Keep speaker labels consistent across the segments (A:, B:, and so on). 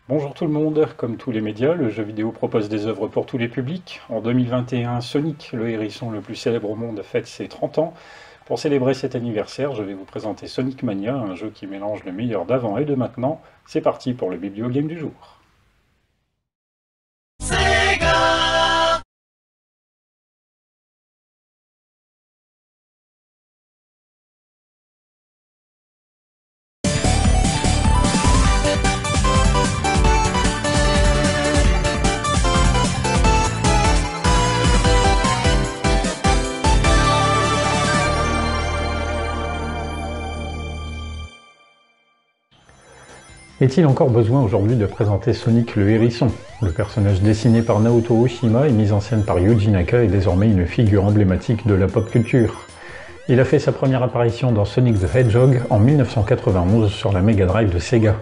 A: Bonjour tout le monde, comme tous les médias, le jeu vidéo propose des œuvres pour tous les publics. En 2021, Sonic, le hérisson le plus célèbre au monde, fête ses 30 ans. Pour célébrer cet anniversaire, je vais vous présenter Sonic Mania, un jeu qui mélange le meilleur d'avant et de maintenant. C'est parti pour le bibliogame du jour. Est-il encore besoin aujourd'hui de présenter Sonic le hérisson? Le personnage dessiné par Naoto Oshima et mis en scène par Yuji Naka est désormais une figure emblématique de la pop culture. Il a fait sa première apparition dans Sonic the Hedgehog en 1991 sur la Mega Drive de Sega.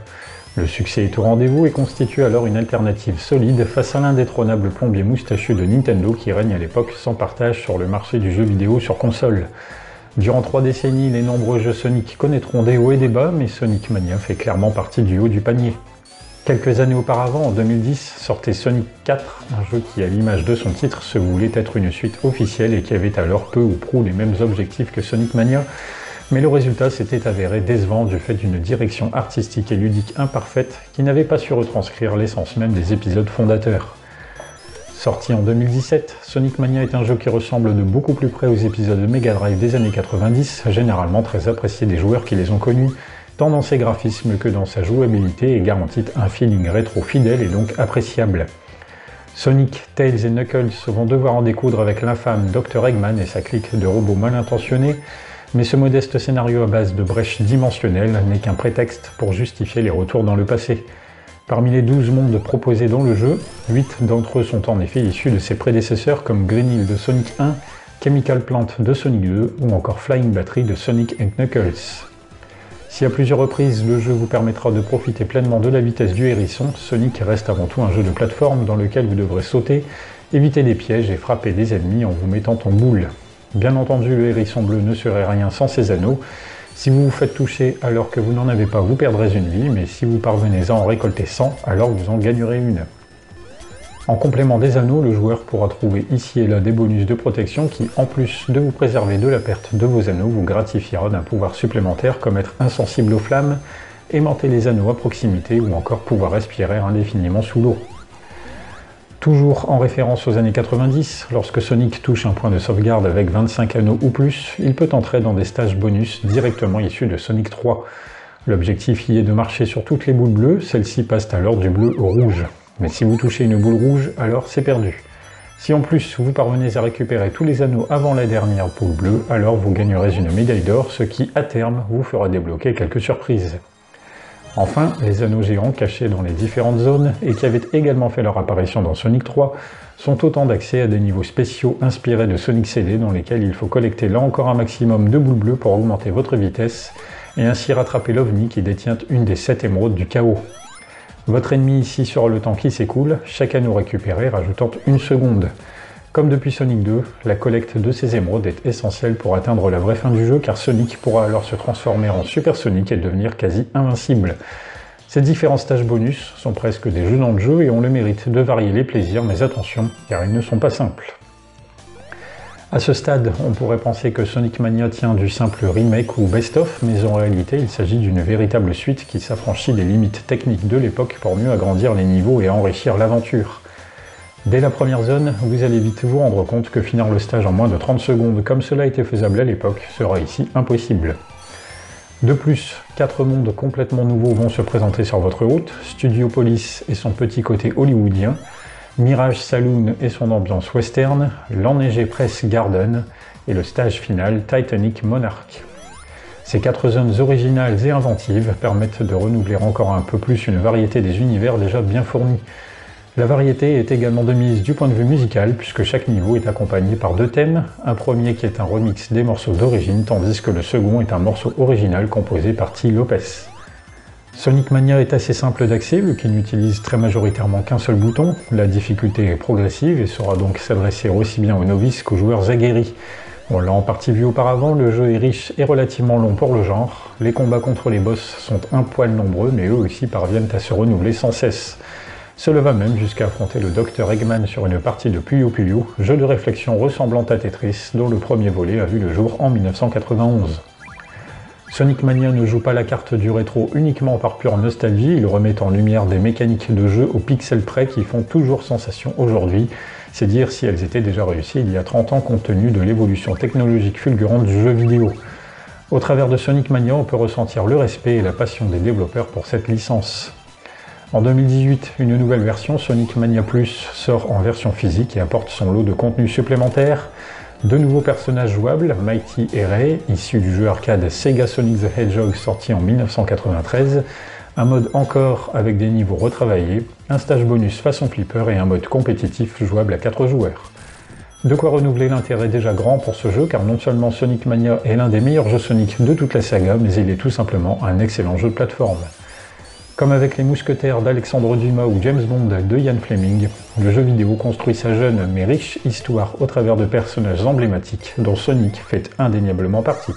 A: Le succès est au rendez-vous et constitue alors une alternative solide face à l'indétrônable plombier moustachu de Nintendo qui règne à l'époque sans partage sur le marché du jeu vidéo sur console. Durant 3 décennies, les nombreux jeux Sonic connaîtront des hauts et des bas, mais Sonic Mania fait clairement partie du haut du panier. Quelques années auparavant, en 2010, sortait Sonic 4, un jeu qui, à l'image de son titre, se voulait être une suite officielle et qui avait alors peu ou prou les mêmes objectifs que Sonic Mania, mais le résultat s'était avéré décevant du fait d'une direction artistique et ludique imparfaite qui n'avait pas su retranscrire l'essence même des épisodes fondateurs. Sorti en 2017, Sonic Mania est un jeu qui ressemble de beaucoup plus près aux épisodes de Mega Drive des années 90, généralement très appréciés des joueurs qui les ont connus, tant dans ses graphismes que dans sa jouabilité et garantit un feeling rétro fidèle et donc appréciable. Sonic, Tails et Knuckles vont devoir en découdre avec l'infâme Dr Eggman et sa clique de robots mal intentionnés, mais ce modeste scénario à base de brèches dimensionnelles n'est qu'un prétexte pour justifier les retours dans le passé. Parmi les 12 mondes proposés dans le jeu, 8 d'entre eux sont en effet issus de ses prédécesseurs comme Green Hill de Sonic 1, Chemical Plant de Sonic 2 ou encore Flying Battery de Sonic & Knuckles. Si à plusieurs reprises le jeu vous permettra de profiter pleinement de la vitesse du hérisson, Sonic reste avant tout un jeu de plateforme dans lequel vous devrez sauter, éviter des pièges et frapper des ennemis en vous mettant en boule. Bien entendu, le hérisson bleu ne serait rien sans ses anneaux. Si vous vous faites toucher alors que vous n'en avez pas, vous perdrez une vie, mais si vous parvenez à en récolter 100, alors vous en gagnerez une. En complément des anneaux, le joueur pourra trouver ici et là des bonus de protection qui, en plus de vous préserver de la perte de vos anneaux, vous gratifiera d'un pouvoir supplémentaire comme être insensible aux flammes, aimanter les anneaux à proximité ou encore pouvoir respirer indéfiniment sous l'eau. Toujours en référence aux années 90, lorsque Sonic touche un point de sauvegarde avec 25 anneaux ou plus, il peut entrer dans des stages bonus directement issus de Sonic 3. L'objectif y est de marcher sur toutes les boules bleues, celles-ci passent alors du bleu au rouge. Mais si vous touchez une boule rouge, alors c'est perdu. Si en plus vous parvenez à récupérer tous les anneaux avant la dernière boule bleue, alors vous gagnerez une médaille d'or, ce qui, à terme, vous fera débloquer quelques surprises. Enfin, les anneaux géants cachés dans les différentes zones, et qui avaient également fait leur apparition dans Sonic 3, sont autant d'accès à des niveaux spéciaux inspirés de Sonic CD dans lesquels il faut collecter là encore un maximum de boules bleues pour augmenter votre vitesse, et ainsi rattraper l'OVNI qui détient une des 7 émeraudes du chaos. Votre ennemi ici sera le temps qui s'écoule, chaque anneau récupéré rajoutant une seconde. Comme depuis Sonic 2, la collecte de ces émeraudes est essentielle pour atteindre la vraie fin du jeu car Sonic pourra alors se transformer en Super Sonic et devenir quasi invincible. Ces différents stages bonus sont presque des jeux dans le jeu et ont le mérite de varier les plaisirs, mais attention, car ils ne sont pas simples. À ce stade, on pourrait penser que Sonic Mania tient du simple remake ou best-of, mais en réalité il s'agit d'une véritable suite qui s'affranchit des limites techniques de l'époque pour mieux agrandir les niveaux et enrichir l'aventure. Dès la première zone, vous allez vite vous rendre compte que finir le stage en moins de 30 secondes, comme cela était faisable à l'époque, sera ici impossible. De plus, 4 mondes complètement nouveaux vont se présenter sur votre route, Studiopolis et son petit côté hollywoodien, Mirage Saloon et son ambiance western, l'enneigé Press Garden et le stage final Titanic Monarch. Ces 4 zones originales et inventives permettent de renouveler encore un peu plus une variété des univers déjà bien fournis. La variété est également de mise du point de vue musical, puisque chaque niveau est accompagné par 2 thèmes, un premier qui est un remix des morceaux d'origine, tandis que le second est un morceau original composé par Ty Lopez. Sonic Mania est assez simple d'accès, vu qu'il n'utilise très majoritairement qu'un seul bouton. La difficulté est progressive et saura donc s'adresser aussi bien aux novices qu'aux joueurs aguerris. On l'a en partie vu auparavant, le jeu est riche et relativement long pour le genre. Les combats contre les boss sont un poil nombreux, mais eux aussi parviennent à se renouveler sans cesse. Cela va même jusqu'à affronter le Dr Eggman sur une partie de Puyo Puyo, jeu de réflexion ressemblant à Tetris, dont le premier volet a vu le jour en 1991. Sonic Mania ne joue pas la carte du rétro uniquement par pure nostalgie, il remet en lumière des mécaniques de jeu au pixel près qui font toujours sensation aujourd'hui. C'est dire si elles étaient déjà réussies il y a 30 ans compte tenu de l'évolution technologique fulgurante du jeu vidéo. Au travers de Sonic Mania, on peut ressentir le respect et la passion des développeurs pour cette licence. En 2018, une nouvelle version, Sonic Mania Plus, sort en version physique et apporte son lot de contenu supplémentaire. 2 nouveaux personnages jouables, Mighty et Ray, issus du jeu arcade Sega Sonic the Hedgehog sorti en 1993, un mode encore avec des niveaux retravaillés, un stage bonus façon flipper et un mode compétitif jouable à 4 joueurs. De quoi renouveler l'intérêt déjà grand pour ce jeu, car non seulement Sonic Mania est l'un des meilleurs jeux Sonic de toute la saga, mais il est tout simplement un excellent jeu de plateforme. Comme avec les mousquetaires d'Alexandre Dumas ou James Bond de Ian Fleming, le jeu vidéo construit sa jeune mais riche histoire au travers de personnages emblématiques dont Sonic fait indéniablement partie.